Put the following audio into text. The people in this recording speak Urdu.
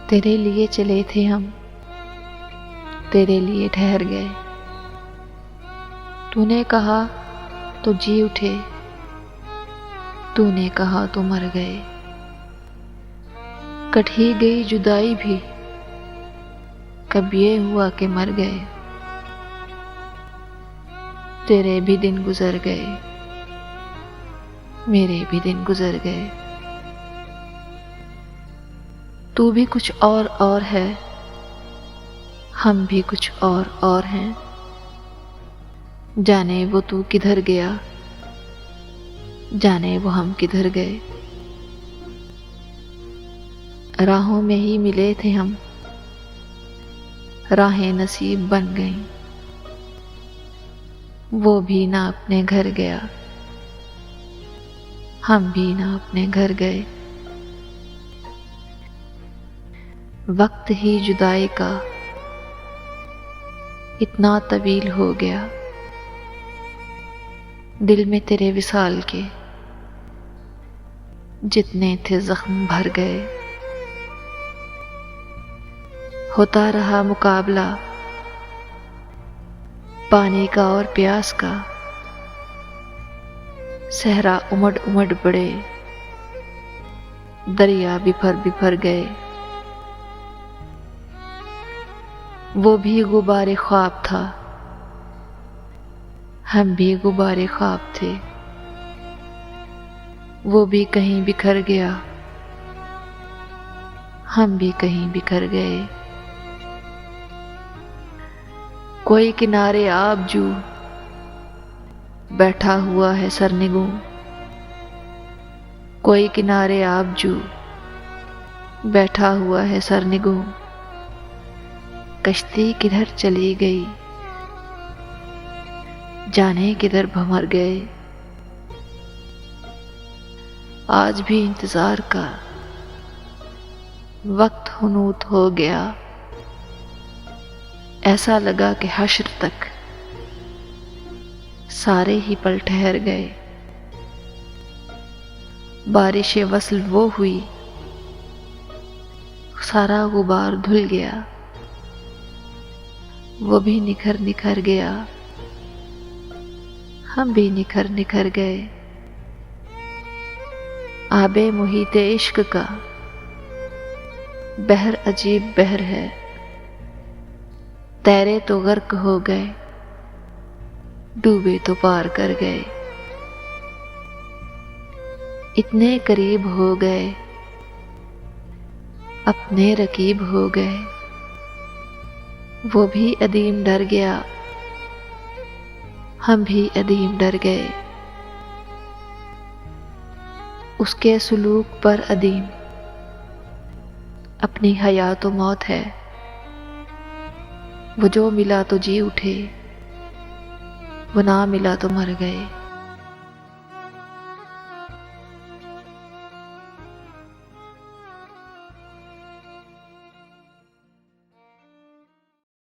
تیرے لیے چلے تھے ہم، تیرے لیے ٹھہر گئے۔ تو نے کہا تو جی اٹھے، تو نے کہا تو مر گئے۔ کٹ ہی گئی جدائی بھی، کب یہ ہوا کہ مر گئے۔ تیرے بھی دن گزر گئے، میرے بھی دن گزر گئے۔ تو بھی کچھ اور ہے، ہم بھی کچھ اور ہیں۔ جانے وہ تو کدھر گیا، جانے وہ ہم کدھر گئے۔ راہوں میں ہی ملے تھے ہم، راہیں نصیب بن گئیں۔ وہ بھی نہ اپنے گھر گیا، ہم بھی نہ اپنے گھر گئے۔ وقت ہی جدائی کا اتنا طویل ہو گیا، دل میں تیرے وصال کے جتنے تھے زخم بھر گئے۔ ہوتا رہا مقابلہ پانی کا اور پیاس کا، صحرا امڑ پڑے، دریا بفر گئے۔ وہ بھی غبار خواب تھا، ہم بھی غبار خواب تھے۔ وہ بھی کہیں بکھر گیا، ہم بھی کہیں بکھر گئے۔ کوئی کنارے آب جو بیٹھا ہوا ہے سرنگوں، کوئی کنارے آب جو بیٹھا ہوا ہے سرنگوں۔ کشتی کدھر چلی گئی، جانے کدھر بھنور گئے۔ آج بھی انتظار کا وقت حنوط ہو گیا، ایسا لگا کہ حشر تک سارے ہی پل ٹھہر گئے۔ بارش وصل وہ ہوئی، سارا غبار دھل گیا۔ وہ بھی نکھر گیا، ہم بھی نکھر گئے۔ آب محیط عشق کا بحر عجیب بحر ہے، تیرے تو غرق ہو گئے، ڈوبے تو پار کر گئے۔ اتنے قریب ہو گئے، اپنے رقیب ہو گئے۔ وہ بھی عدیم ڈر گیا، ہم بھی عدیم ڈر گئے۔ اس کے سلوک پر عدیم اپنی حیات و موت ہے۔ وہ جو ملا تو جی اٹھے، وہ نہ ملا تو مر گئے۔